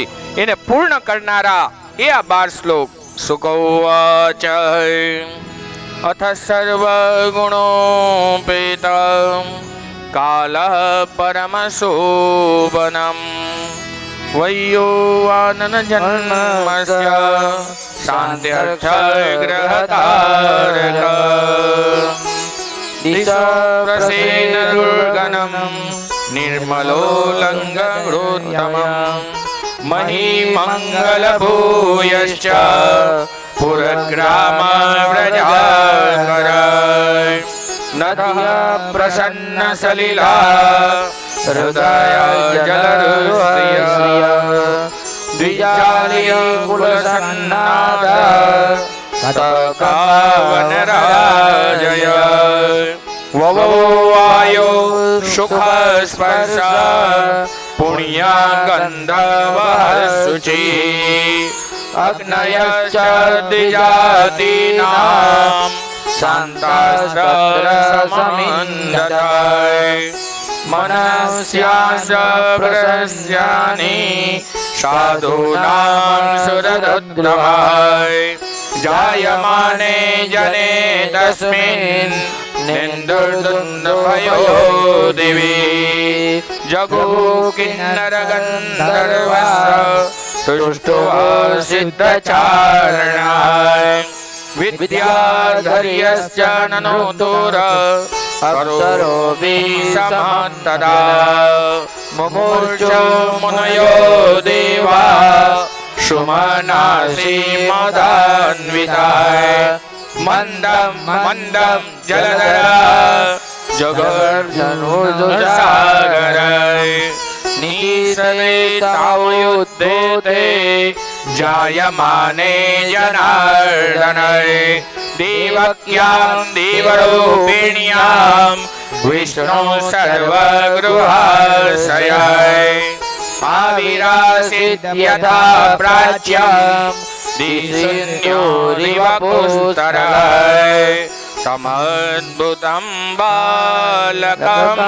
હોય એને પૂર્ણ કરનારા એ આ 12 શ્લોક. સુકૌવાચ અથ સર્વગુણોપેતં કાલઃ પરમશોભનં વૈયોવાનન જન્મસ્ય શાન્ત્યર્થગ્રહકારક દિશપ્રસેન દુર્ગણં નિર્મલોલંઘ્રોત્તમં મહિમંગલભૂયશ્ચ પુરગ્રામ વ્રજાકર નદ્યા પ્રસન્ન સલિલા હૃદય જલરુષ્ય દ્વિજાલીય કુલસન્નાદ સતકાવનરાજય વવોવાયો સુખ સ્પર્શ પુણ્યગંધવઃ શુચિ અગ્નયશ્ચ દ્વિજાતીનાં શાન્તાસ્ત્રસમન્દતય મનસ્યાસ પ્રસ્યાની સાધૂનાં સુરદુદ્રવાય જાયમાને જને તસ્મિન નિંદુર્દુંદભયો દિવી જગો કિન્નર ગંધર્વસ્ય તુષ્ટુઃ સિદ્ધચારણાય વિદ્યાધર્યશ્ચ નનોતુર અપ્સરોભિ સમત્તદા મુમૂર્છો મુનયો દેવા સુમનાસી મદાન્વિતાય મંદં મંદં જલધરા જગર્જનોસાગરાય નિસરેતાવયુદ્ધેતે જાયમાને જનાર્દનાય દેવક્યાં દેવરૂપિણ્યાં વિષ્ણુ સર્વગૃહાશયાય આવિરાસિત યથા પ્રાચ્યં દિશન્યોરિવ પુસ્તરાય તમદ્ભુતં બાલકં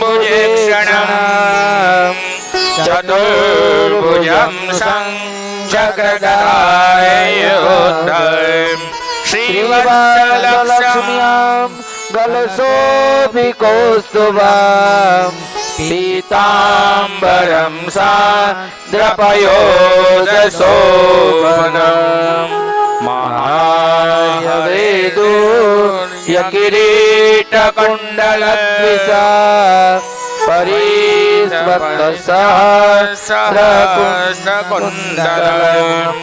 ભુજેક્ષણં ચતુર્ભુજં સંચક્રગદાયોद्धમ શ્રીવત્સલક્ષ્મ્યાં ગલશોભિકૌસ્તુભં પીતાંબરં સાદ્રપયોદશોભનम् મહાયવેદુર્યકિરીટकुण्डलद्विषा परिस्वक्तसहस्रकुण्डलम्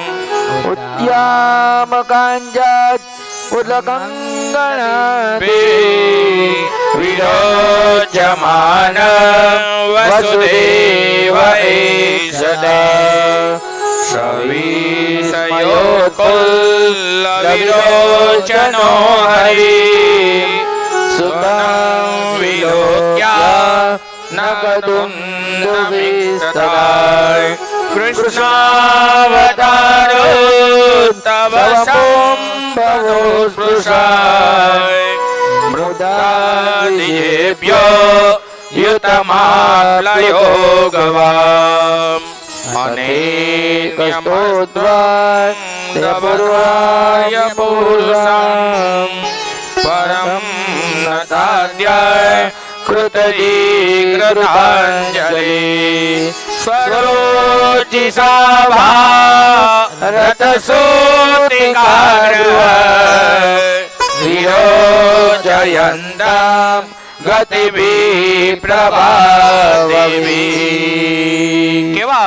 उद्यामकाञ्जत् उदकङ्गणपि विरोचमान वसुदेव एषदा सविषयो कुलविरोचनो हरि सुतं विलोक्या नकदुन्दुभिस्तदाय कृष्णावतारो तव संभवो स्पृशाय मृदादिभ्यो युतमालयो गवाम् अनेकस्तोद्वाय पुरुषं परं नताद्याय कृतजीकृताञ्जलि स्वरोचिषाभा विरोचयन्तां गतिभिः प्रभातिभिः. કેવા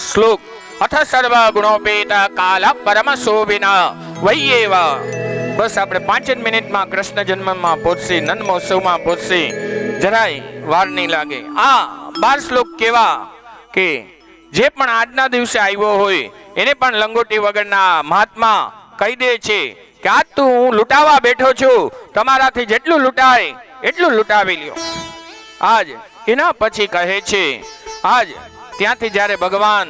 શ્લોક. અથ સર્વ ગુણોપેત કાલ પરમ શોભિના વૈયેવ. બસ આપણે 5 જ મિનિટમાં કૃષ્ણ જન્મમાં પહોંચશે, નંદ મહોત્સવમાં પહોંચશે, જરાય વાર નહીં લાગે. આ 12 શ્લોક કેવા કે જે પણ આજના દિવસે આવ્યો હોય એને પણ લંગોટી વગરના મહાત્મા કહી દે છે કે આજ તું હું લૂંટાવા બેઠો છું, તમારાથી જેટલું લૂંટાય એટલું લૂંટાવી લ્યો. આજ એના પછી કહે છે, આજ ત્યાંથી જ્યારે ભગવાન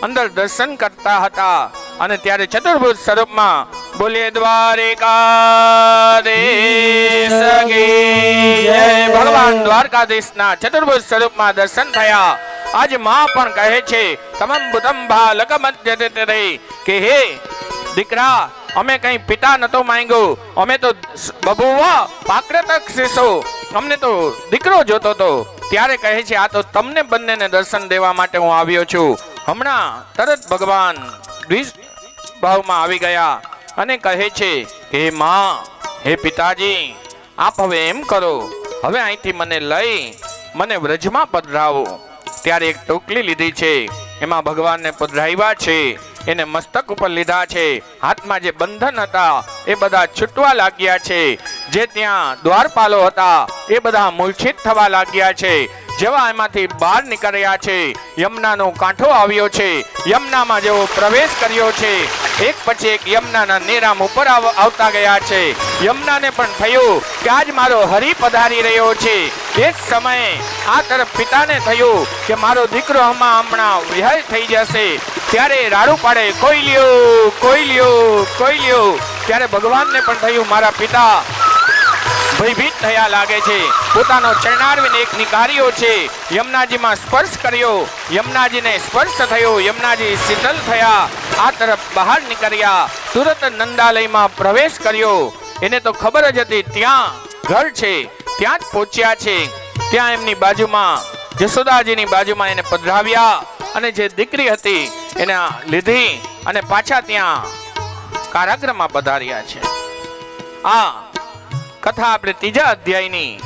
અંદર દર્શન કરતા હતા અને ત્યારે ચતુર્ભુજ સ્વરૂપમાં બોલીએ દ્વારકાધીશ કી જય. ભગવાન દ્વારકાધીશના ચતુર્ભુજ સ્વરૂપમાં દર્શન થયા આજ માં પણ કહે છે તમમ બુતંભા લગમજ્જતે કે હે દીકરા, અમે કઈ પિતા નતો માંગ્યો, અમે તો બબુવા પાક્રતક શીશો, અમને તો દીકરો જોતો તો. ત્યારે કહે છે આ તો તમને બંનેને દર્શન દેવા માટે હું આવ્યો છું. હમણાં તરત ભગવાન ભાવમાં આવી ગયા અને કહે છે હે માં, હે પિતાજી, આપ હવે એમ કરો, હવે અહીંથી મને લઈ મને વ્રજમાં પધરાવો. ત્યારે એક ટોકલી લીધી છે, એમાં ભગવાનને પધરાવ્યા છે, એને મસ્તક ઉપર લીધા છે, હાથમાં જે બંધન હતા એ બધા છૂટવા લાગ્યા છે, જે ત્યાં દ્વારપાલો હતા એ બધા મૂર્છિત થવા લાગ્યા છે. જેવા એમાંથી બહાર નીકળ્યા છે, યમુનાનો કાંઠો આવ્યો છે, યમુનામાં જેવો પ્રવેશ કર્યો છે, એક પછી એક યમુનાના નેરામ ઉપર આવતા ગયા છે. યમુનાને પણ થયું કે આજ મારો હરિ પધારી રહ્યો છે. એ જ સમયે આ તરફ પિતાને થયું કે મારો દીકરો હમણાં વિહય થઈ જશે. ત્યારે રાડું પાડે કોઈ લ્યો, કોઈ લ્યો, કોઈ લ્યો. ત્યારે ભગવાનને પણ થયું મારા પિતા ભયભીત થયા લાગે છે. પોતાનો ચરણારવિંદ એક નિકાળ્યો છે, યમુનાજીમાં સ્પર્શ કર્યો, યમુનાજીને સ્પર્શ થયો, યમુનાજી શીતલ થયા. આ તરફ બહાર નીકળ્યા, તુરત નંદાલયમાં પ્રવેશ કર્યો. એને તો ખબર જ હતી ત્યાં ઘર છે, ત્યાં જ પહોંચ્યા છે. ત્યાં એમની બાજુમાં જશોદાજીની બાજુમાં એને પધરાવ્યા અને જે દીકરી હતી એને લીધી અને પાછા ત્યાં કારાગૃહમાં પધાર્યા છે. આ કથા આપણે ત્રીજા અધ્યાયની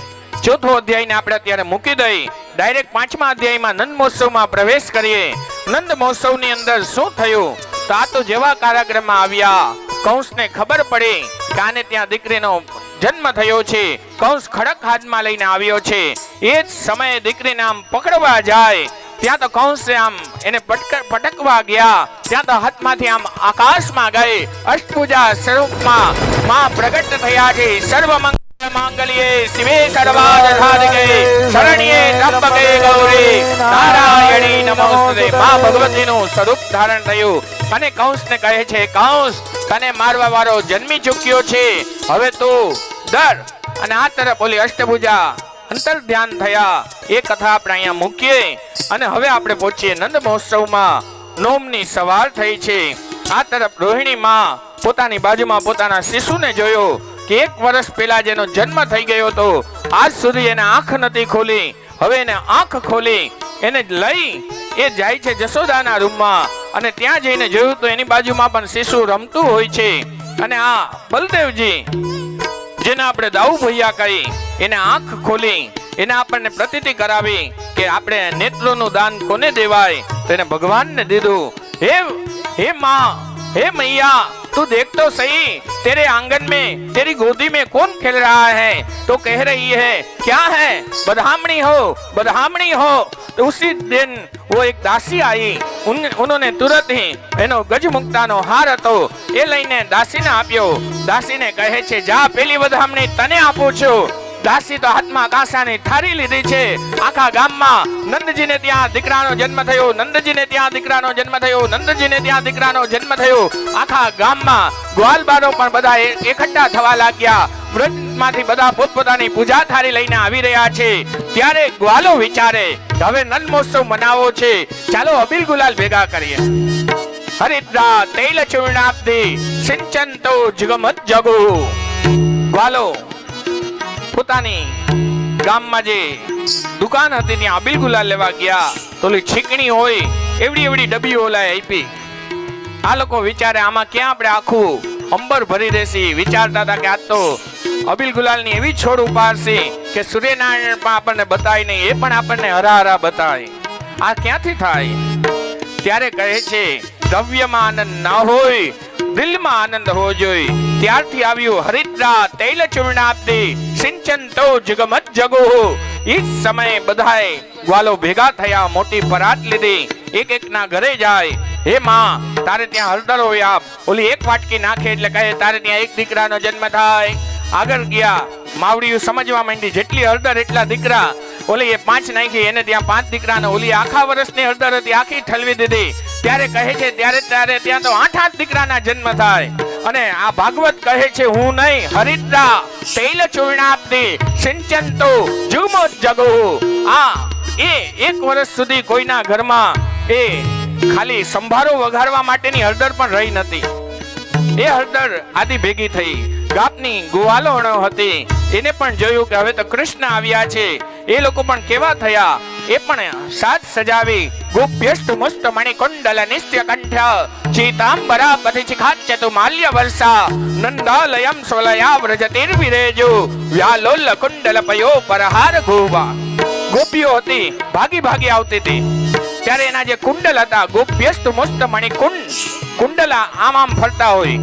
ચોથો અધ્યાયને આપણે અત્યારે મૂકી દઈ ડાયરેક્ટ પાંચમા અધ્યાયમાં નંદ મહોત્સવમાં પ્રવેશ કરીએ. નંદ મહોત્સવની અંદર શું થયું? તો આ તો જેવા કારાગૃહમાં આવ્યા, કંસને ખબર પડી કે આને ત્યાં દીકરીનો જન્મ થયો છે, કંસ ખડક હાથમાં લઈને આવ્યો છે. એ જ સમયે દીકરીને આમ પકડવા જાય, ત્યાં તો કંસે આમ એને પટકવા ગયા, ત્યાં તો હાથમાંથી આમ આકાશમાં ગઈ અષ્ટભુજા સ્વરૂપમાં માં પ્રગટ થયા છે. સર્વ મંગલ માંગલ્યે શિવે સર્વાર્થસાધિકે શરણ્યે ત્ર્યંબકે ગૌરી નારાયણી નમોસ્તુતે. માં ભગવતીનું સ્વરૂપ ધારણ થયું અને કંસને કહે છે કંસ, તને મારવા વાળો જન્મી ચૂક્યો છે, હવે તું ડર. અને આ તરફ ઓલી અષ્ટભુજા અંતર ધ્યાન થયા. એ કથા આપણે અહીંયા મૂકીએ અને હવે આપણે પહોંચીએ નંદ મહોત્સવમાં. નોમની સવાર થઈ છે. આ તરફ રોહિણી માં પોતાની બાજુમાં પોતાના શિશુને જોયો કે 1 વર્ષ પહેલા જેનો જન્મ થઈ ગયો હતો, આજ સુધી એને આંખ નથી ખોલી. હવે એને આંખ ખોલી, એને લઈ એ જાય છે જશોદાના રૂમમાં અને ત્યાં જઈને જોયું તો એની બાજુમાં પણ શિશુ રમતું હોય છે. અને આ બલદેવજી જેને આપણે દાઉ ભૈયા કહી, એને આંખ ખોલી, એને આપણને પ્રતીતિ કરાવી કે આપણે નેત્રોનું દાન કોને દેવાય, તો એને ભગવાનને દીધું. हे माँ, हे मैया, तू देख तो सही, तेरे आंगन में तेरी गोदी में कौन खेल रहा है? तो कह रही है क्या है? बदहामणी हो, बदहामणी हो. तो उसी दिन वो एक दासी आई, उन्होंने तुरंत ही એનો ગજમુક્તાનો હાર હતો એ લઈને દાસીને આપ્યો. દાસીને કહે છે જા પેલી બદહામણી તને આપું છું. દાસી તો હાથમાં કાંસાની થાળી લીધી છે. આખા ગામમાં નંદજીને ત્યાં દીકરાનો જન્મ થયો, નંદજીને ત્યાં દીકરાનો જન્મ થયો, નંદજીને ત્યાં દીકરાનો જન્મ થયો. આખા ગામમાં ગ્વાલબારો પણ બધા એકઠા થવા લાગ્યા. વ્રતમાંથી બધા પોતપોતાની પૂજા થાળી લઈને આવી રહ્યા છે. ત્યારે ગ્વાલો વિચારે હવે નંદ મહોત્સવ મનાવો છે, ચાલો અબીલ ગુલાલ ભેગા કરીએ. હરિદ્રા તૈલ ચૂર્ણાબ્ધિ સિંચંતો જગમત જગુ. ગ્વાલો પોતાની ગામમાં જે દુકાન હતી ત્યાં અબીલ ગુલાલ લેવા ગયા તો ઓલી છીકણી હોય એવડી એવડી ડબ્બીઓ લાય આપી. આ લોકો વિચારે આમાં ક્યાં આપણે આખું અંબર ભરી દેસી. વિચારતા હતા કે આ તો અબીલ ગુલાલની એવી છોડ ઉપાડશે કે સૂર્યનારાયણ પણ આપણને બતાય નહીં, એ પણ આપણને હરા બતાય. આ ક્યાંથી થાય? ત્યારે કહે છે દ્રવ્યમાં આનંદ ના હોય, દિલમાં આનંદ હોવો જોઈએ. ત્યારથી આવ્યું હરિદ્રા તૈલ ચૂર્ણાબ્ધિ સિંચંતો જગમત જગો. એ જ સમયે બધાએ ગ્વાલો ભેગા થયા, મોટી પરાત લીધી, એક એકના ઘરે જાય. હે માં, તારે ત્યાં હળદર હોય આપ. ઓલી એક વાટકી નાખે એટલે કહે તારે ત્યાં એક દીકરાનો જન્મ થાય. આગળ ગયા, માવડીઓ સમજવા માંડી જેટલી હળદર એટલા દીકરા. ઓલી એ 5 નાખી, એને ત્યાં 5 દીકરાનો. ઓલી આખા વર્ષની હળદર હતી આખી ઠલવી દીધી. ત્યારે કહે છે ત્યારે ત્યાં તો 8 દીકરાના જન્મ થાય. અને આ ભાગવત કહે છે હું નહીં, હરિદ્રા તૈલ ચૂર્ણાબ્ધિ સિંચંતો જુમોત જગો. આ એ એક વર્ષ સુધી કોઈના ઘરમાં એ ખાલી સંભારો વઘારવા માટેની હળદર પણ રહી નથી. એ હળદર આદિ ભેગી થઈ ગાપની ગુવાલોણો હતી. એને પણ જોયું કે હવે તો કૃષ્ણ આવ્યા છે. એ લોકો પણ કેવા થયા, એ પણ સાજ સજાવી ગોપ્યષ્ટ મુષ્ટ મણિકુંડલ નિત્ય કંઠ ચીતાંબરા પથિચિખાચ્યતુ માલ્ય વર્ષા નંદાલયમ સ્વલયા વ્રજતિર્વિરેજો વ્યાલોલ કુંડલ પયો પરહાર ગોવા. ગોપીઓ હતી, ભાગી ભાગી આવતી હતી. ત્યારે એના જે કુંડલ હતા, ગોપ્યસ્ત મુસ્ત મણિકુંડ કુંડલા આમ આમ ફરતા હોય.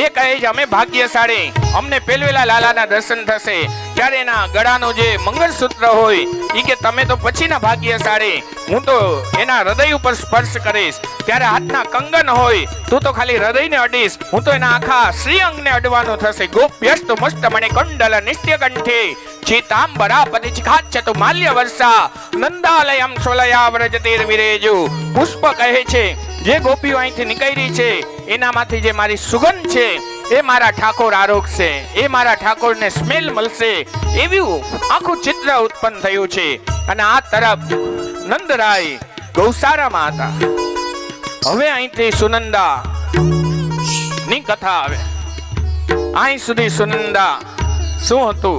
એ કહે છે અમે ભાગ્યશાળી, અમને પેલવેલા લાલાના દર્શન થશે. ત્યારે એના ગળાનું જે મંગળસૂત્ર હોય એ કે તમે તો પછીના ભાગ્યશાળી, હું તો એના હૃદય ઉપર સ્પર્શ કરીશ. ત્યારે હાથના કંગન હોય, તું તો ખાલી હૃદયને અડીશ, હું તો એના આખા શ્રી અંગને અડવાનું થશે. ગોપ્યસ્ત મુસ્ત મણિકુંડલ નિત્ય કંઠે ચીતાંબરા પથિચિખાચ્યતુ માલ્ય વર્ષા નંદાલયમ સોલયા વ્રજતિર્વિરેજો. પુષ્પ કહે છે જે ગોપીઓ અહીંથી નીકળી છે એનામાંથી જે મારી સુગંધ છે એ મારા ઠાકોર આરોગશે, એ મારા ઠાકોરને સ્મેલ મળશે. એવું આખું ચિત્ર ઉત્પન્ન થયું છે. અને આ તરફ નંદરાય ગૌશાળામાં હતા. હવે અહીંથી સુનંદા ની કથા આવે. અહીં સુધી સુનંદા શું હતું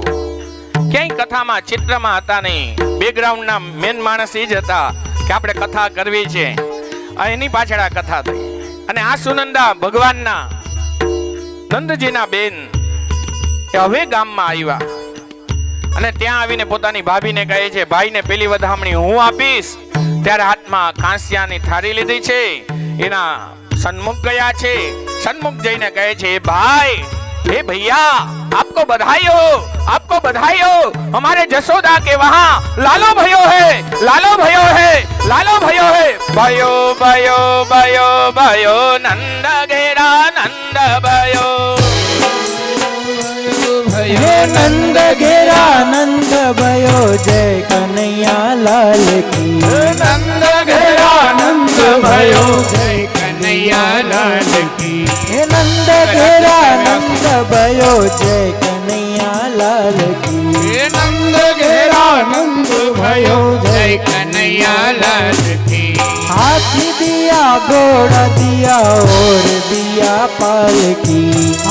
ક્યાંય કથામાં ચિત્રમાં હતા નહીં. બેકગ્રાઉન્ડના મેન માણસ એ જ હતા કે આપણે કથા કરવી છે. એની પાછળ આ કથા થઈ. અને આ સુનંદા ભગવાનના નંદજીના બેન એ હવે ગામમાં આવ્યા અને ત્યાં આવીને પોતાની ભાભીને કહે છે ભાઈને પેલી વધામણી હું આપીશ. ત્યારે હાથમાં કાંસિયાની થાળી લીધી છે, એના સન્મુખ ગયા છે. સન્મુખ જઈને કહે છે ભાઈ, हे भैया आपको बधाई हो, आपको बधाई हो. हमारे जसोदा के वहाँ लालो भयो है, लालो भयो है, लालो भयो है. भयो भयो भयो भयो नंद घेरा नंद भयो, हे नंद घेरा नंद भयो जय कन्हैया लाल की. नंद घेरा नंद भयो जय कन्हैया लाल की. हे नंद घेरा नंद भयो जय कन्हैया लाल की. हे नंद घेरा नंद भयो जय कन्हैया लाल की. हाथी दिया घोड़ा दिया और दिया पालकी.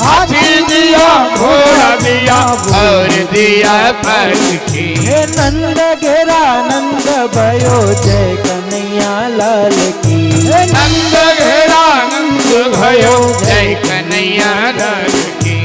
हाथी दिया घोड़ा दिया और दिया पालकी. हे नंद घेरा नंद भयो जय कन्हैया लाल की. हे नंद घेरा नंद भयो जय कन्हैया लाल की.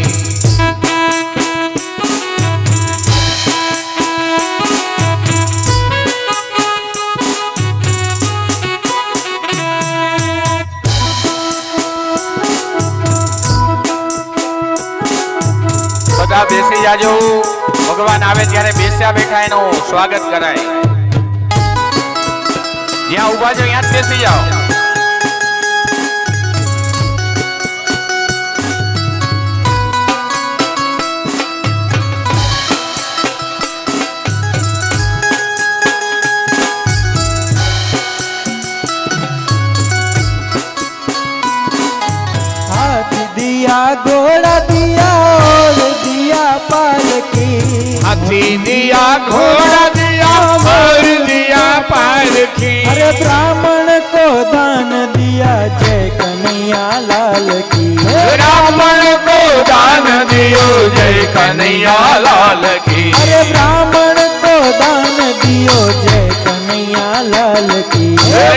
બધા બેસી જાજો. ભગવાન આવે ત્યારે બેસ્યા બેઠા એનું સ્વાગત કરાય. જ્યાં ઉભા છો ત્યાં જ બેસી જાઓ. हाथ दिया घोड़ा दिया और दिया पालकी. हाथी दिया घोड़ा दिया और दिया पालकी. अरे ब्राह्मण को दान दिया जय कन्हैया लाल की. ब्राह्मण को दान दियो जय कन्हैया लाल की. अरे ब्राह्मण को दान दियो जय कन्हैया लाल की.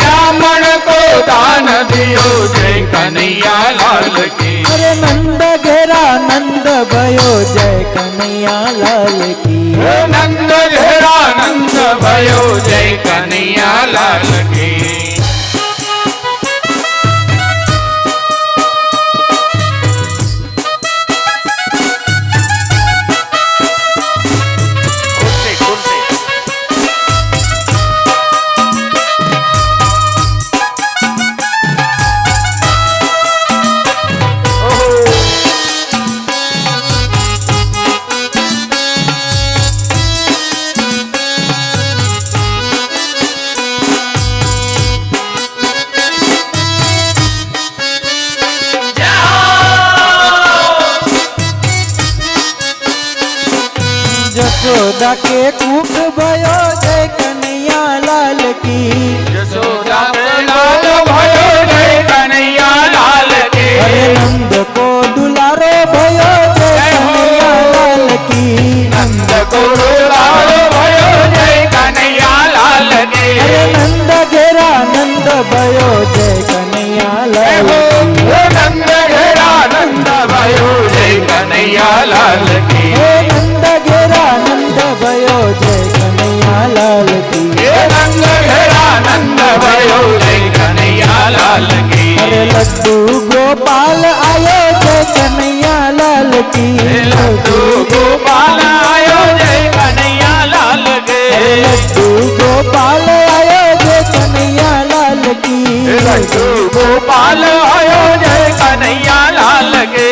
ब्राह्मण को दान दियो जय कन्हैया लाल की. अरे नंद घेरा नंद भयो जय कन्हैया लाल की. नंद घेरा नंद भयो जय कन्हैया लाल की. ખુરશી, ખુરશી. जसोदा के कुख भयो जय कन्हैया लाल જય કનૈયા હે લાલ હો કી. નંદ ઘેરા નંદ ભયો જય કનૈયા લાલ કી હે નંદ ઘેરા નંદ ભયો જય કનૈયા લાલ કી. હે નંદ ઘેરા નંદ ભયો જય કનૈયા લાલ કી અરે લડ્ડુ ગોપાલ આયો જય કનૈયા લાલ કી. લડ્ડુ ગોપાલ આયો જય કનૈયા લાલ કે લડ્ડુ ગોપાલ આયો જય કનૈયા લાલ કી. લડ્ડુ ગોપાલ આયો જય કનૈયા લાલ કે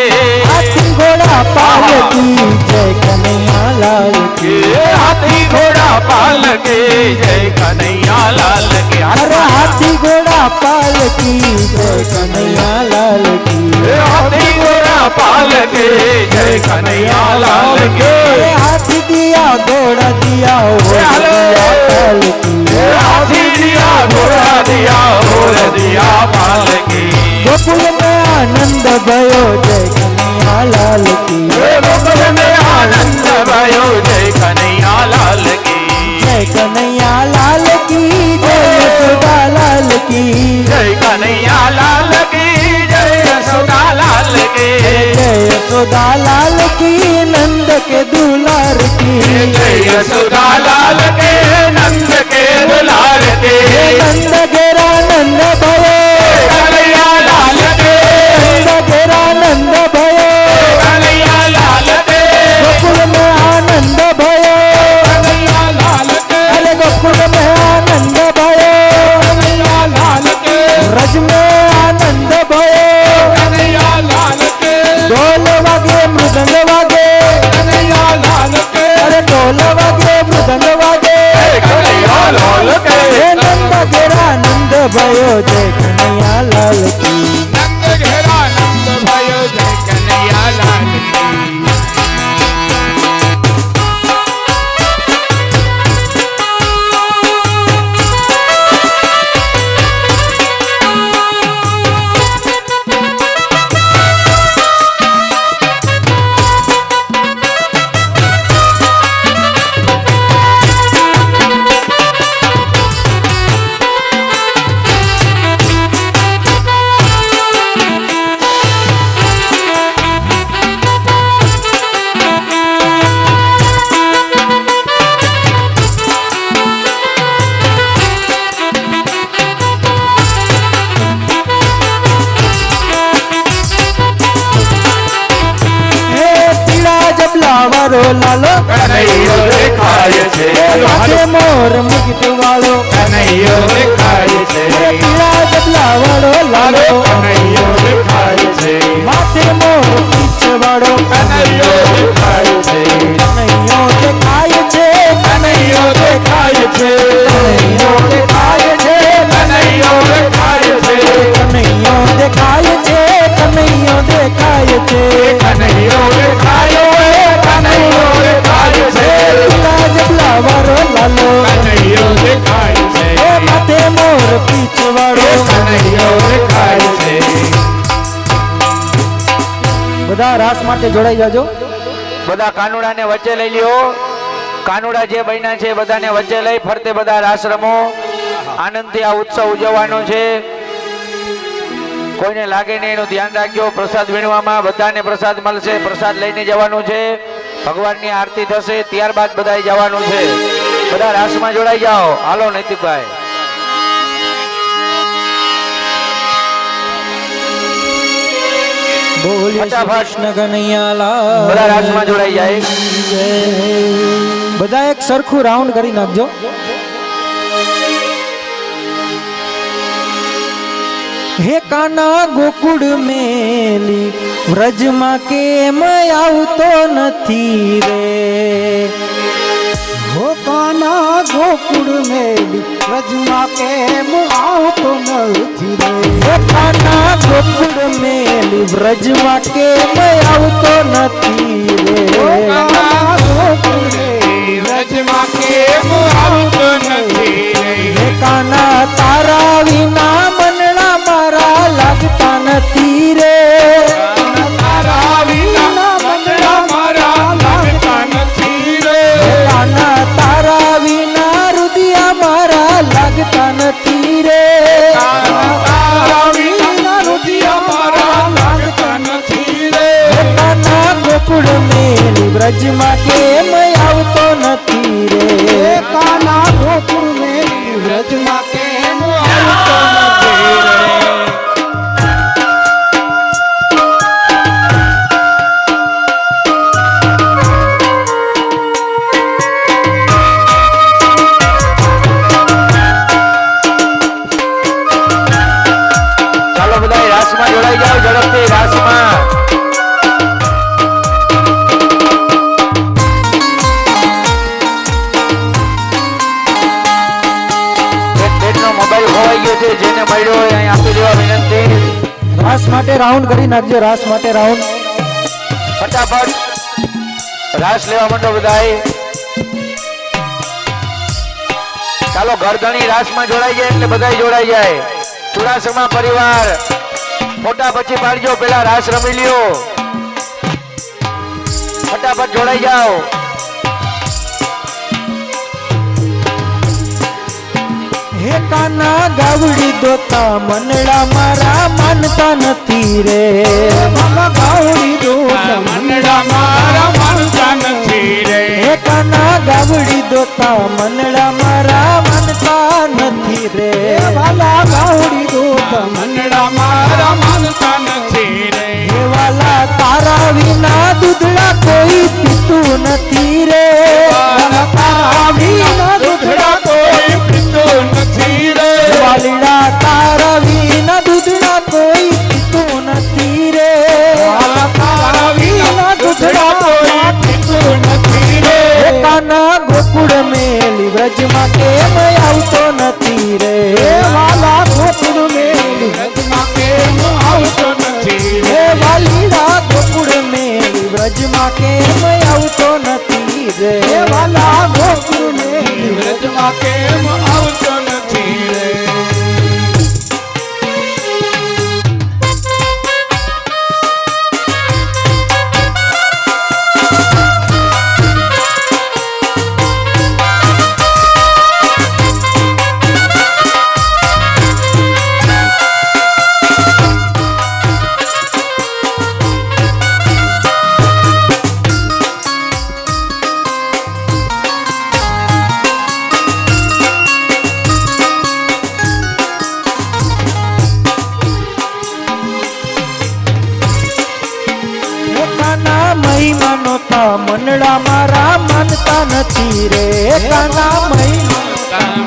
હાથી ઘોડા પાલકી જય કનૈયા લાલ કી. હાથી ઘોડા પાલ કે જય કનૈયા લાલ કે અરે હાથી ઘોડા પાલકી જય કનૈયા લાલ કી. હાથી ઘોડા પાલ કે જય કનૈયા લાલ કે અરે હાથી દિયા ઘોડા દિયા હો હાલો. પાલકી. હાથી દિયા ઘોડા દિયા હોર દિયા પાલ કે ગોકુળ में आनंद भयो जय कन्हैया लाल की. ગોકુળ में આનંદ ભયો જય કનૈયા લાલ કી जय कन्हैया लाल की जय यशोदा लाल की. જય કનૈયા લાલ કી જય યશોદા લાલ કે जय यशोदा लाल की नंद के दुलार की. જય યશોદા લાલ કે નંદ કે દુલાર કે नंद घेरा नंद भयो કનૈયા લાલ કે नंद घेरा नंद भयो કનૈયા લાલ કે गोकुल में आनंद भयो. કનૈયા લાલ કે अरे गोकुल में आनंद भयो. કનૈયા લાલ કે ब्रज में આનંદ भयो. કનૈયા લાલ કે ઢોલ વાગે મૃદંગ વાગે. કનૈયા લાલ કે અરે ઢોલ વાગે મૃદંગ વાગે. કનૈયા લાલ કે હે નંદ ઘેરા નંદ भयो જય કનૈયા લાલ કી. નંદ ઘેરા નંદ ભયો જય કનૈયા લાલ કી હે પીળા જબલા વાળો લાલો. કનૈયો દેખાય છે માથે મોર મુગટ વાળો. કનૈયો દેખાય છે પીળા જબલા વાળો લાલો. કનૈયો દેખાય છે માથે મોર પીછ વાળો. કનૈયો દેખાય છે કનૈયો દેખાય છે. કનૈયો દેખાય છે કનૈયો દેખાય છે. કનૈયો દેખાય છે કનૈયો દેખાય છે. કનૈયો દેખાય છે. કનૈયો દેખાયો કનૈયો દેખાય છે પીળા જબલા વાળો લાલો. કનૈયો દેખાય છે હે માથે મોર પીછ વાળો. કનૈયો દેખાય છે બધા રાસ માટે જોડાઈ જાજો. બધા કાનુડાને વચ્ચે લઈ લ્યો. કાનુડા જે બન્યા છે બધાને વચ્ચે લઈ ફરતે બધા રાસ રમો. આનંદથી આ ઉત્સવ ઉજવવાનો છે. કોઈને લાગે નહીં એનું ધ્યાન રાખજો. પ્રસાદ વીણવામાં બધાને પ્રસાદ મળશે. પ્રસાદ લઈને જવાનું છે. ભગવાનની આરતી થશે ત્યારબાદ બધાએ જવાનું છે. બધા રાસમાં જોડાઈ જાઓ. હાલો નૈતિકભાઈ. બોલીએ શ્રી ફટાફટ. કૃષ્ણ કનૈયા લાલ. બધા રાસમાં જોડાઈ જાય. બધા એક સરખું રાઉન્ડ કરી નાખજો. હે કાના ગોકુળ મેલી વ્રજમાં કેમ આવતો નથી રે. હો કાના ગોકુળ મેલી વ્રજમાં કેમ આવતો નથી રે. હે કાના ગોકુળ મેલી વ્રજમાં કેમ આવતો નથી રે. વ્રજમાં કેમ આવતો નથી રે હે કાના તારા વિના મનડા મારા લાગતા નથી રે. તારા વિના મંદડા મારા લાગતા નથી રે કાના તારા વિના રુદિયા મારા લાગતા નથી રે. તારા વ્રજમાં કેમ આવતો નથી રે કાના ગોકુળ મેલી વ્રજમાં કેમ આવતો નથી રે ચાલો બધા રાસમાં જોડાઈ જાઓ ઝડપથી રાસમાં મોબાઈલ ખોવાઈ ગયો છે જેને મળ્યો હોય અહીં આપી દેવા વિનંતી રાસ માટે રાઉન્ડ કરી નાખજો રાસ માટે રાઉન્ડ ફટાફટ રાસ લેવા માંડો બધાય ચાલો ગરદણી રાસમાં જોડાઈ જાય એટલે બધાય જોડાઈ જાય ચુડાસમા પરિવાર ફોટા પછી પાડજો પેલા રાસ રમી લ્યો ફટાફટ જોડાઈ જાઓ હે કાના ગાવડી દોતા મનડા મારા માનતા નથી રે બાબા ગાવડી દોતા મનડા મારા માનતા નથી રે હે કાના ગાવડી દોતા મનડા મારા માનતા નથી રે વાલા ગાવડી દોતા મનડા મારા માનતા નથી રે હે વાલા તારા વિના દૂધડા કોઈ પીતું નથી રે વાલા તારા વિના દૂધડા કોઈ પીતું નથી રે વાલીડા તારા વિના દૂધડા કોઈ પીતું નથી રે વાલા તારા વિના દૂધડા કોઈ પીતું નથી રે કાના ગોકુળ મેલી વ્રજમાં કેમ આવતો નથી રે વાલા ગોકુળ મેલી વ્રજમાં કેમ આવતો નથી રે હે વાલીડા ગોકુળ મેલી વ્રજમાં કેમ આવતો નથી રે વાલા ગોકુળ મેલી વ્રજમાં કેમ આવતો નથી રે મહિમાનો તા મનડા મારા માનતા નથી રે કાના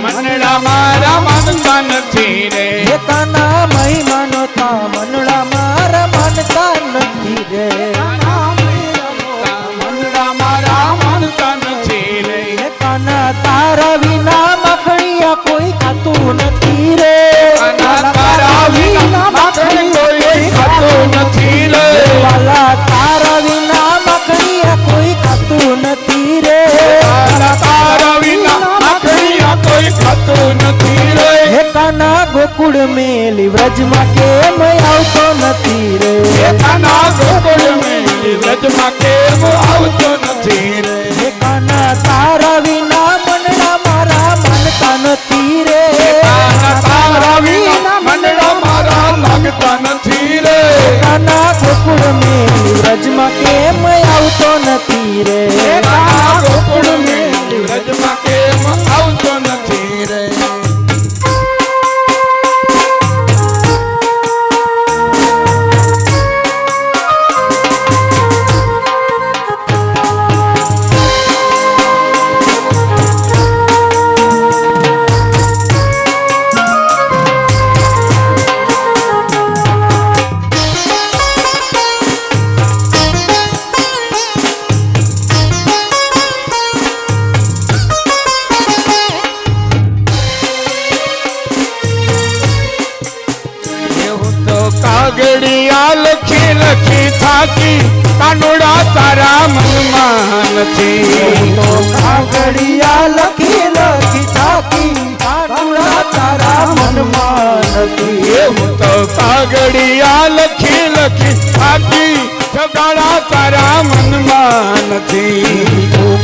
મનડા મારા માનતા નથી રે કાના મહિમાનો તા મનડા મારા માનતા નથી રે મનડા મારા માનતા નથી રે કાના તારા વિના મખણિયા કોઈ ખાતું નથી રે તારા વિના માખણ કોઈ ખાતું નથી રે વાલા તારા વિના મખણિયા કોઈ ખાતું નથી રે તારા વિના માખણિયા કોઈ ખાતું નથી રે હે કાના ગોકુળ મેલી વ્રજમાં કેમ આવતો નથી રે કાના ગોકુળ મેલી વ્રજમાં કેમ આવતો નથી રે હે કાના તારા વિના મનડા મારા માનતા નથી રે તારા વિના મનડા મારા લાગતા નથી રે કાના ગોકુળ મેલી વ્રજમાં કેમ આવતો નથી રે કાના ગોકુળ મેલી વ્રજમાં કેમ આવતો નથી રે કાગડિયા લખી લખી થાકી કાનુડા તારા મનમાં નથી તો કાગડિયા લખી લખી થાકી કાનુડા તારા મનમાં નથી એવું તો કાગડિયા લખી લખી થાકી છગાડા તારા મનમાં નથી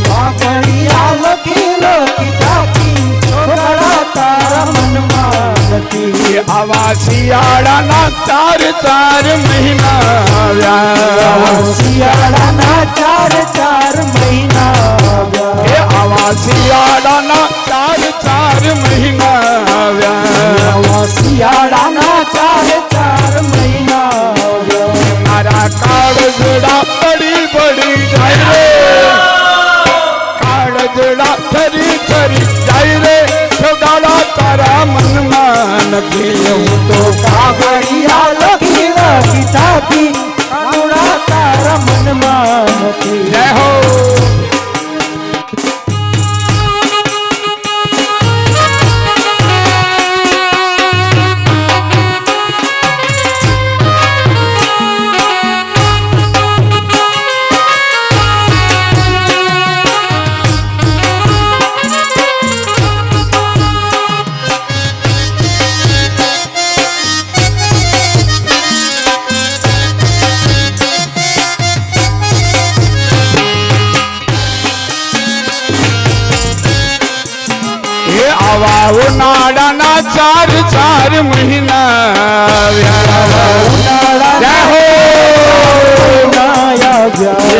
કાગડિયા લખી લખી થાકી છોકરા તારા મનમાં નથી આવા શિયાળાના 4 મહિના આવ્યા શિયાળાના 4 મહિના આવ્યા આવા શિયાળાના 4 મહિના આવ્યા શિયાળાના 4 મહિના આવ્યા તારા કાળજડા પડી પડી જાય રે કાળજડા થરી થરી જાય રે સદાડા તારા મનમાં નથી હું તો કાગળિયા લખી લખી થાકી કાનુડા તારા મનમાં નથી જય હો આવા ઉનાળાના 4 મહિના આવ્યા જય હો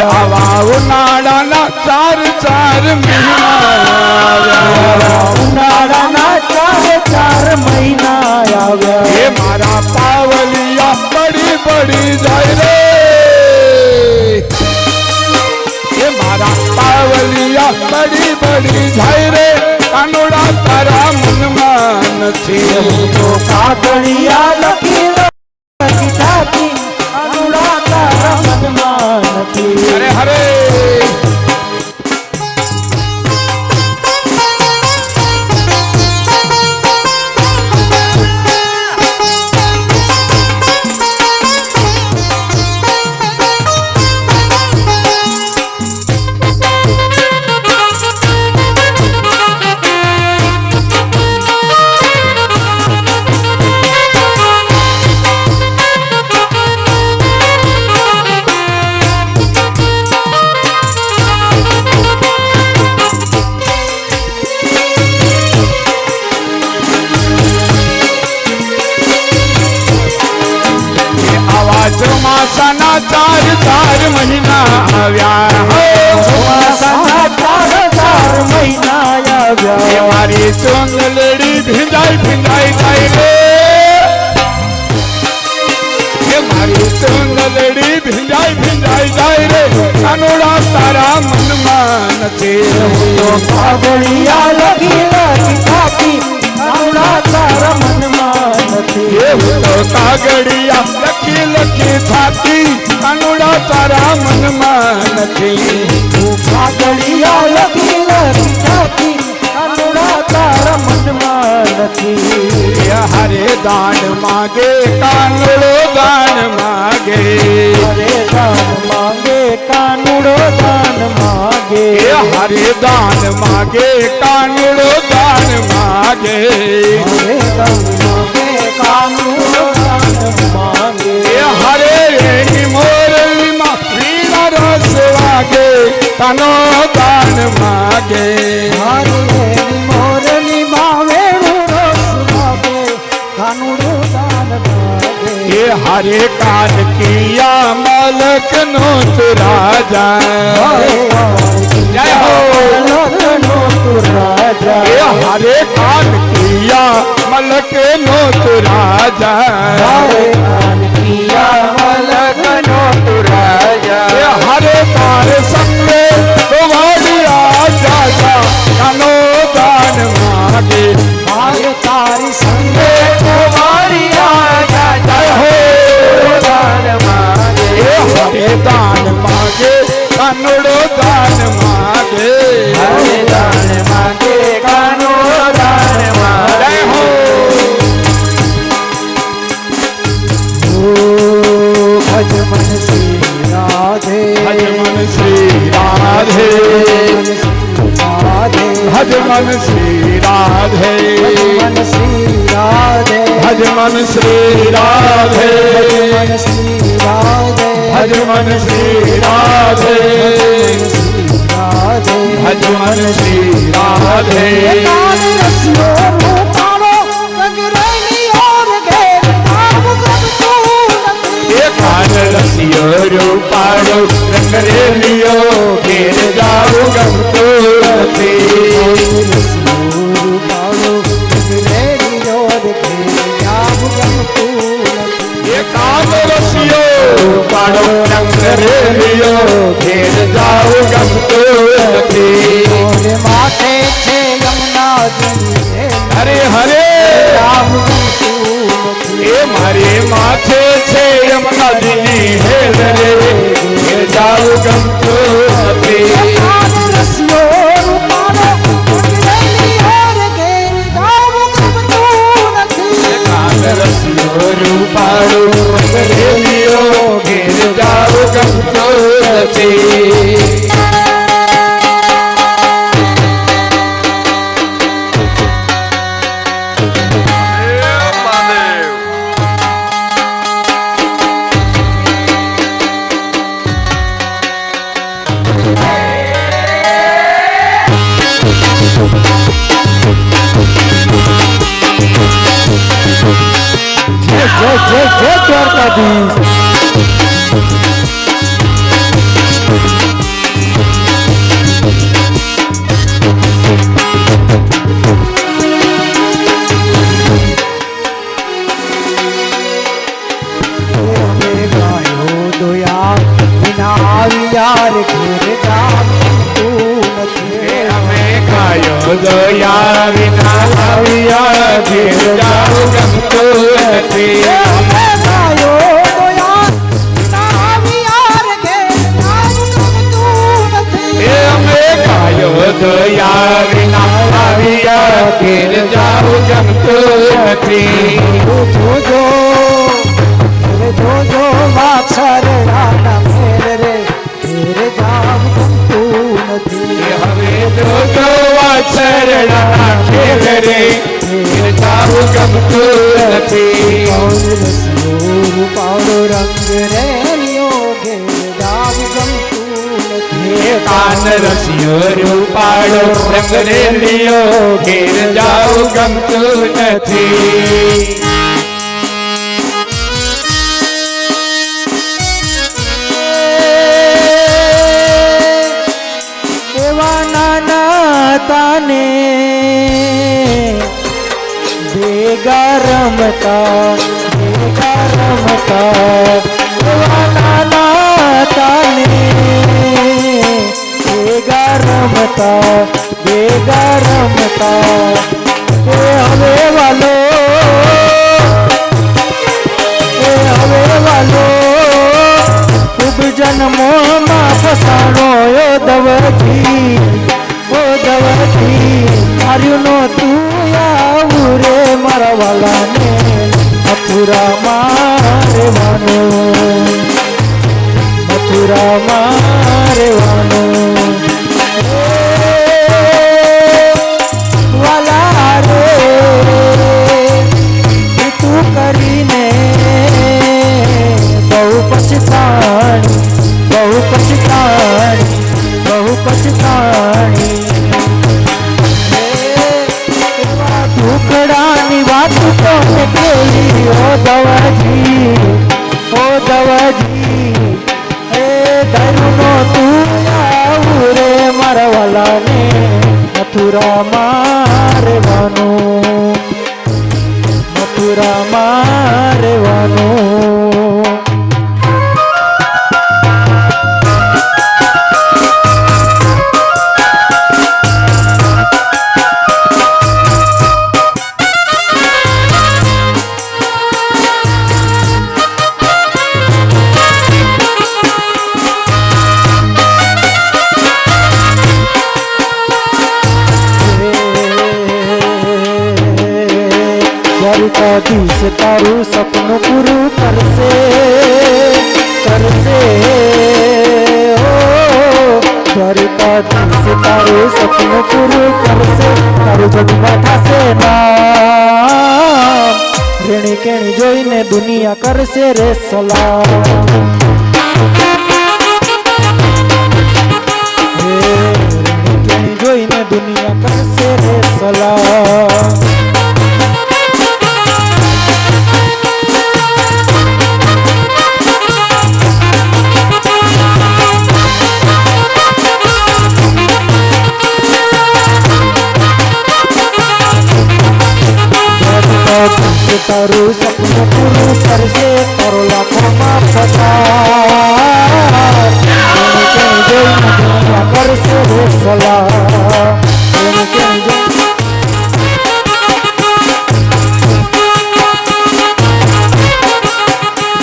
આવા ઉનાળાના 4 મહિના આવ્યા ઉનાળાના 4 મહિના આવ્યા એ મારા પાવલિયા પડી પડી જાય રે એ મારા પાવલિયા પડી પડી જાય રે કાનુડા તારા મનમાં નથી હું તો કાગળિયા લખી લખી થાકી કાનુડા તારા મનમાં નથી હરે હરે ચોમાસાના 4 મહિના આવ્યા ચોમાસાના 4 મહિના આવ્યા મારી ચોંદલડી ભીંજાઈ ભીંજાઈ જાય રે એ મારી ચોંદલડી ભીંજાઈ ભીંજાઈ જાય રે કાનુડા તારા મનમાં નથી તો કાગળિયા લખી લખી થાકી કાનુડા તારા મનમાં નથી એવું તો કાગળિયા લખી લખી થાકી કાનુડા તારા મનમાં નથી તું કાગળિયા લખી લખી થાકી કાનુડા તારા મનમાં નથી હરે દાન માગે કાનુડો દાન માગે હરે દાન માંગે કાનુડો દાન માંગે હરે દાન માગે કાનુડો દાન માગે હરે દાન માંગે કાનુડો દાન માંગે હરે એની મોરલીમાં વીણા રસ વાગે કાનો દાન માગે હરે મોરની માવેણું રસ માંગે કાનુડો દાન માંગે હરે કાન કિયા મલક નો તુ રાજા જય હો લગ્નો તું રાજા હરે કાન કિયા મલક નો તુ રાજા હરે કાન કિયા લગ્નો તું રાજા હરે તાર સંગે વાડિયા જાજા કાનો દાન માગે હરે તારી સંગે વાડિયા જાજા હો દાન માંગે હરે દાન માગે કાનુડો દાન માગે હરે દાન માંગે કાનુડો દાન માંગે જય હો ભજ મન શ્રી રાધે ભજ મન શ્રી રાધે ભજ મન શ્રી રાધે મન શ્રી રાધે ભજ મન શ્રી રાધે મન શ્રી રાધે ભજ મન શ્રી રાધે ભજ મન શ્રી રાધે કાન રસ્યો નો તારો રંગ રંગી કાન રસિયો રૂપાળો રંગ રેલિયો ઘેર જાવું ગમતું નથી એ કાન રસિયો રૂપાળો રંગ રેલિયો ઘેર જાવું ગમતું નથી માથે છે યમુનાજી હરે હરે એ મારે માથે છે યમુનાજીની હેલ રે ઘેર જાવું ગમતું નથી રૂપાળું રેલિયો ઘેર જાવું ગમતું નથી જય જય જય દ્વારકાધીશ યાર ઘેર દયા વિના આવ્યા ઘેર જાવું ગમતું નથી અમે ગાયો દયા વિના આવ્યા ઘેર જાવું ગમતું નથી જોજો જોજો વાછરડાના મેર રે ઘેર જાવું ગમતું નથી હવે જોજો વાછરડા ખેલ રે ઘેર જાવું ગમતું નથી રૂપાળો રંગ રેલિયો ઘેર જાવું ગમતું નથી કાન રસિયો રૂપાળો રંગ રેલિયો ઘેર જાવું ગમતું નથી તાને ભેગા રમતા નાના તાને ભેગા રમતા એ હવે વાલો ખૂબ જન્મોમાં ફસાણો દવજી માર્યું નો તું આવું રે મારા વાલાને મથુરામાં રહેવાનું વાલા રે તું કરીને બહુ પછતાણી ટુકડાની વાત કોને કેલી ઓ દવાજી એ ધરુનો તું આવું રે મારા વાલાને મથુરામાં રહેવાનું દ્વારકાધીશ તારું સપનું પૂરું કરશે ઓ દ્વારકાધીશ તારું સપનું પૂરું કરશે તારું જગમાં થશે નામ રેણી કેણી જોઈને દુનિયા કરશે રે સલામ રેણી કેણી જોઈને દુનિયા કરશે રે સલામ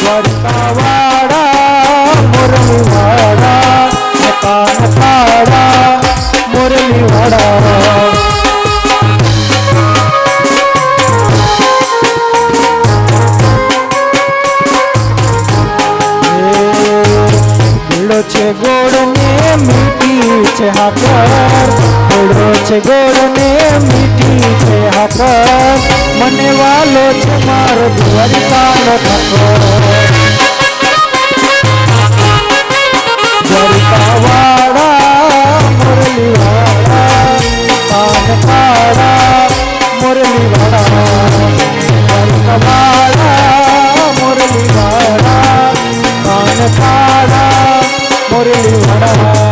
દ્વારકાવાળા મુરલીવાળા કાન કાળા મુરલીવાળા ગોળો છે ગોળ ને મીઠી છે હાકર ગોળો છે ગોળ ને મીઠી છે હાકર મને વાલો છે મારો દ્વારિકાનો ઠાકોર દ્વારિકાવાળા મુરલીવાળા કાન કાળા મુરલીવાળા દ્વારિકાવાળા મુરલીવાળા કાન કાળા મુરલીવાળા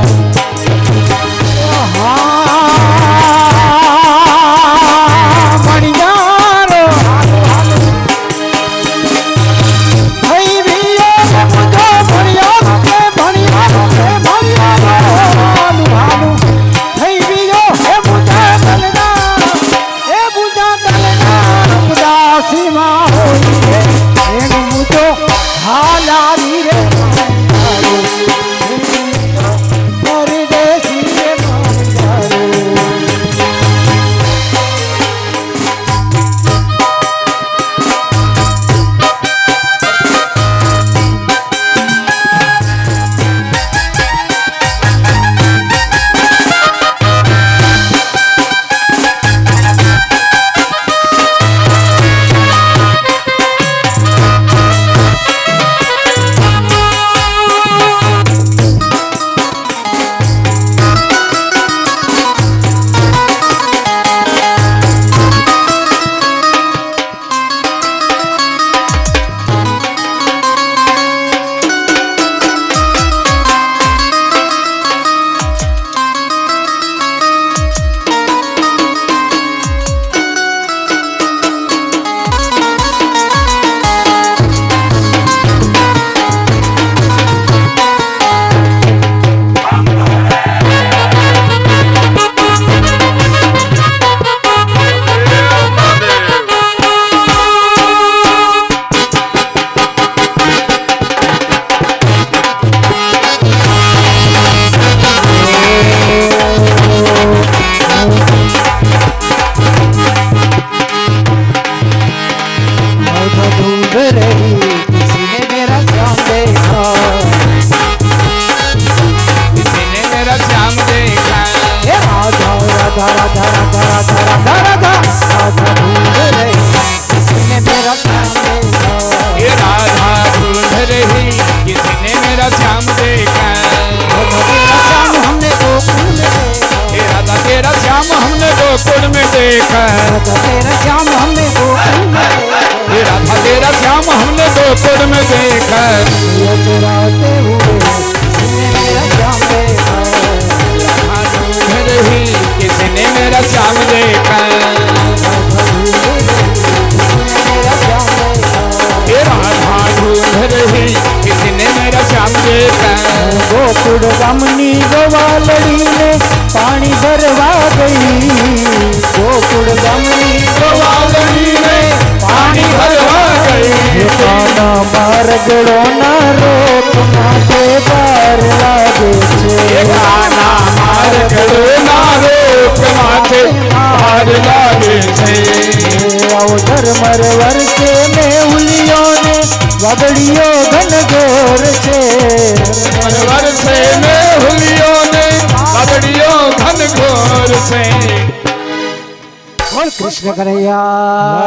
गोकुल में देखा तेरा श्याम हमने ये राधा तेरा श्याम हमने गोकुल में देखा ये चुराते हुए किसने मेरा श्याम देखा ढूंढ रही किसने मेरा श्याम देखा ये राधा ढूंढ रही किसने मेरा श्याम देखा गोकुल गामनी गवालड़ी ने पानी भरवा गई गोकुल गामनी गवालड़ी ने पानी भरवा गई काना मार्गड़ो ना रोक माथे पार लागे छे काना मार्गड़ो ना रोक माथे पार लागे छे अवधर मरवर से में उलियों ने वगड़ियो घन घोर छे मरवर से में हुलियों ने वगड़ियो घन घोर से बोल कृष्ण कन्हैया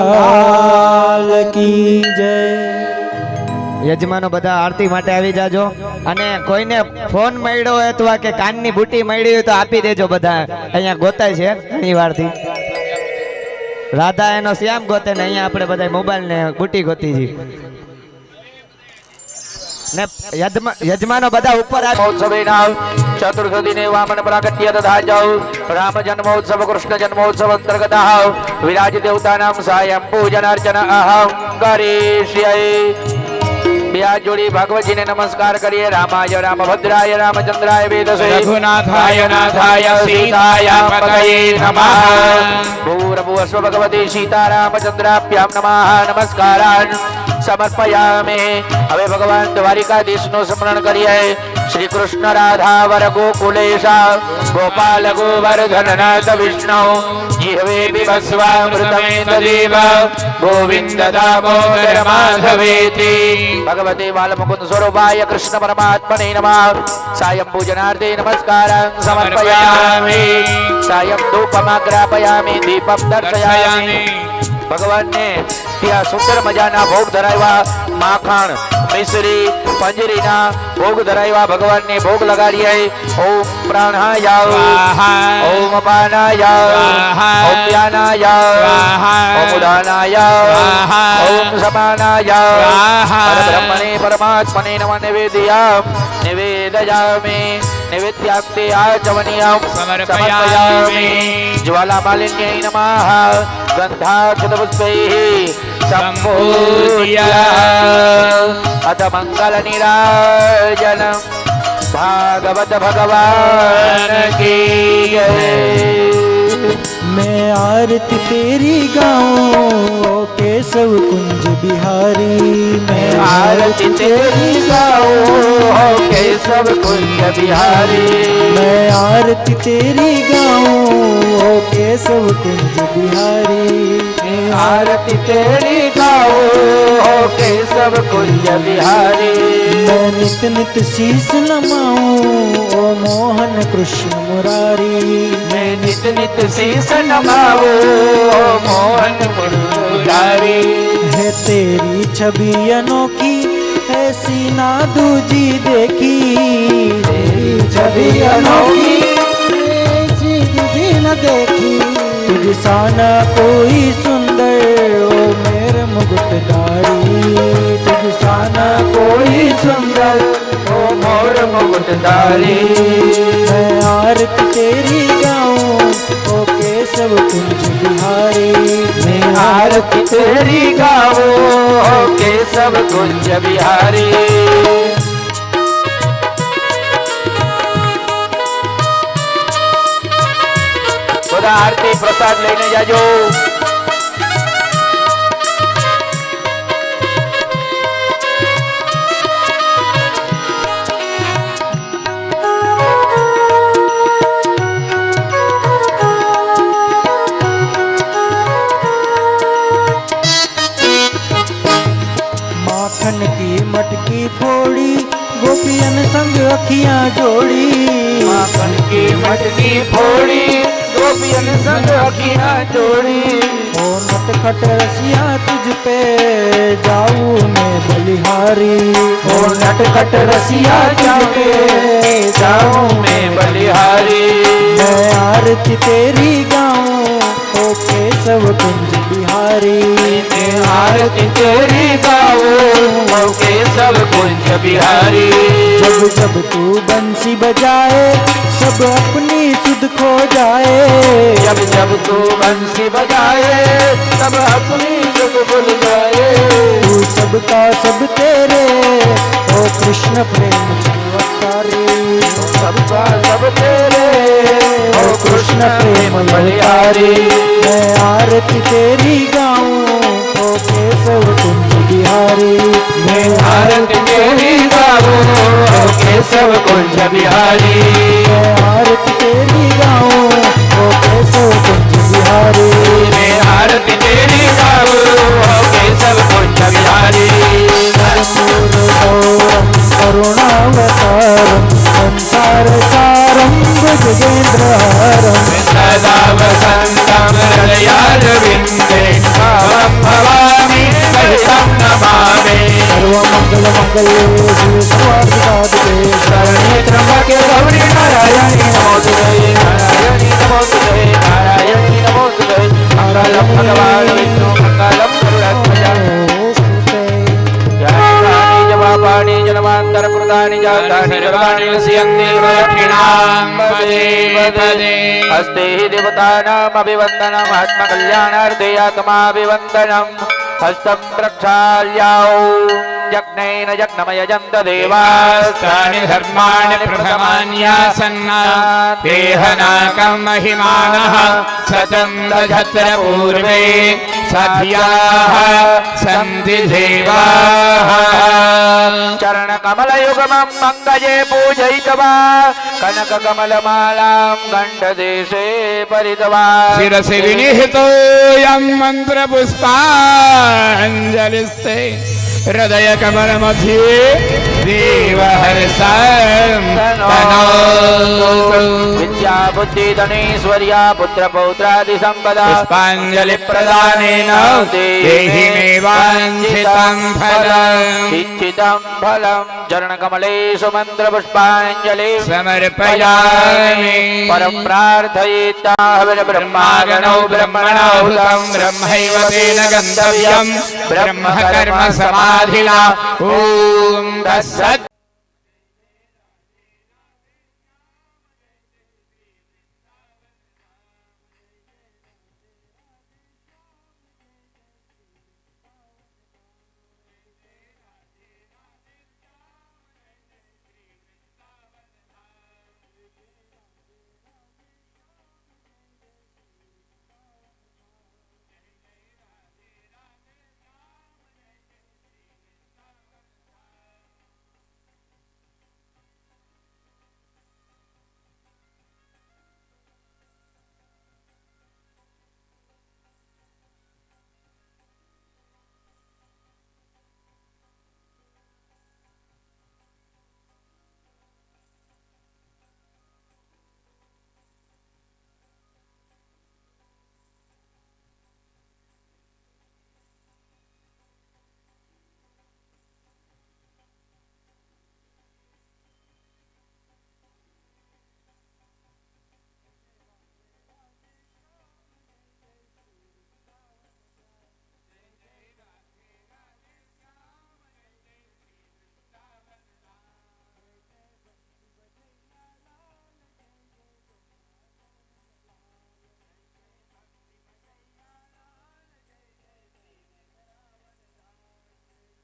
लाल की जय યજમાનો બધા આરતી માટે આવી જાજો અને કોઈને ફોન મળ્યો હોય અથવા કે કાનની બુટી મળી હોય તો આપી દેજો બધા અહીંયા ગોતાય છે ઘણી વારથી રાધા એનો શ્યામ ગોતે ને અહીંયા આપણે બધા મોબાઈલ ને બુટી ગોતી જી ને યજમાનો બધા ઉપર મહોત્સવેના ચતુર્થ દિને વામન પ્રાગટ્ય દધાજૌ રામ જન્મોત્સવ કૃષ્ણ જન્મોત્સવ અંતર્ગત વિરાજ દેવતાનામ સાયં પૂજન અર્ચન અહં કરીષ્યે બે હાથ જોડી ભાગવતજીને નમસ્કાર કરીએ રામાય રામભદ્રાય રામચંદ્રાય વેદસે રઘુનાથાય નાથાય સીતાય પતયે નમઃ ભૂરભુવસ્વ ભગવતી સીતારામચંદ્રાભ્યામ નમઃ નમસ્કારાન સમર્પયામિ હવે ભગવાન દ્વારિકાધીશનું સ્મરણ કરીએ શ્રી કૃષ્ણ રાધા વર ગોકુલેશા ગોપાલ ગોવર્ધનનાથ વિષ્ણુ જીહવે બિભસ્વામૃતમેતદેવ ગોવિંદ દામોદર માધવેતિ ભગવતે બાલમુકુંદ સ્વરૂપાય કૃષ્ણ પરમાત્મને નમઃ સાયં પૂજનાર્થે નમસ્કારં સમર્પયામિ સાયં ધૂપમાગ્રાપયામિ દીપમ દર્શયામિ ભગવાનને ત્યાં સુંદર મજાના ભોગ ધરાવ્યા માખણ મિશ્રી પંજરીના ભોગ ધરાવ્યા ભગવાનને ભોગ લગાડીએ ઓમ પ્રાણાય ઓમ અપાનાય ઓમ વ્યાનાય ઓમ ઉદાનાય ઓમ સમાનાય પરબ્રહ્મણે પરમાત્મને નમઃ નિવેદયામિ નિવેદ્યાક્તે આચમનીયં સમર્પયામિ જ્વાલા માલિન્યై નમઃ ગંધાક્ષતપુષ્પૈः સંપૂજ્ય અથ મંગલ નિરાજનમ ભાગવત ભગવાન કી જય मैं आरती तेरी गाऊं केशव कुंज बिहारी मैं आरती तेरी गाओ केशव कुंज बिहारी मैं आरती तेरी गाऊं केशव कुंज बिहारी आरती तेरी गाओ केशव कुंज बिहारी मैं नित नित शीश नमाऊं ओ मोहन कृष्ण मुरारी मैं नित नित शीस नमाओ मोहन मुरारी है तेरी छवि अनोखी ऐसी ना दूजी देखी तेरी छवि अनोखी ऐसी दूजी न देखी तुझ सा न कोई सुंदर ओ मेरे मुकुटधारी तुझ सा न कोई सुंदर ओ मोर मुकुटधारी मैं आरती तेरी गाऊं ओ केशव कुंज बिहारी मैं आरती तेरी गाओ केशव कुंज बिहारी બધા આરતી પ્રસાદ લઈને જાજો माखन की मटकी फोड़ी गोपियन संग अखियां जोड़ी माखन की मटकी फोड़ी गोपियन संग अखियां जोड़ी ओ नटखट रसिया तुझ पे जाऊं मैं बलिहारी ओ नटखट रसिया जावे जाऊं मैं बलिहारी मैं आरती तेरी गाऊं ओ केशव कुंज बिहारी मैं आरती तेरी गाओ केशव कुंज बिहारी जब जब तू बंसी बजाए सब अपनी सुध खो जाए जब जब तू बंसी बजाए तब अपनी सुख भूल जाए तू सबका सब तेरे ओ कृष्ण प्रेम चमत्कारी सबका सब तेरे ओ कृष्ण प्रेम बलिहारी मैं आरती तेरी गाऊं ओ केशव कुंज बिहारी मैं आरती तेरी गाओ केशव कुंज बिहारी मैं आरती तेरी गाऊं ओ केशव कुंज बिहारी मैं आरती तेरी गाओ केशव कुंज बिहारी कर्पूरगौरं करुणावतारं संसार सारं भुजगेन्द्रहारं सदा वसन्तं हृदयारविन्दे भवं भवामि सहितं नमामि सर्वमङ्गलमङ्गले शिवे सर्वार्थिसाधिके शरण्ये त्र्यम्बके गौरी नारायणी नमोस्तुते नारायणी नमोस्तुते नारायणी नमोस्तुते मङ्गलं भगवान् विष्णु मङ्गलं गरुडध्वज ज्ञानानि च पापानि जन्मान्तरकृतानि जातानि सर्वाणि नश्यन्ति दक्षिणां पदे पदे अस्ति हि देवतानाम् अभिवन्दनम् आत्मकल्याणार्थे आत्माभिवन्दनम् हस्तं प्रक्षाल्यौ यज्ञेन यज्ञमयजन्त देवास्तानि धर्माणि प्रथमान्यासन्ना देहनाकं महिमानः सचन्दधत्र पूर्वे सध्याः सन्ति देवाः चरणकमलयुगमं मङ्गजे पूजयित्वा कनककमलमालां गण्डदेशे परितवा शिरसि विनिहितोऽयं मन्त्रपुष्पाञ्जलिस्ते हृदय कमल मध्ये देवहर्षं तनोतु विद्या बुद्धि धनेश्वर्या पुत्र पौत्रादि संपदा पुष्पाञ्जलि प्रदानेन देहि मे वाञ्छितं फलम् इच्छितं फलं चरणकमलेषु मन्त्रपुष्पाञ्जलि समर्पयामि परं प्रार्थयेत्ताहविर्ब्रह्मागणो ब्रह्मणाहुतं ब्रह्मैव तेन गन्तव्यं ब्रह्म कर्म समाधिना ॐ तत्सत्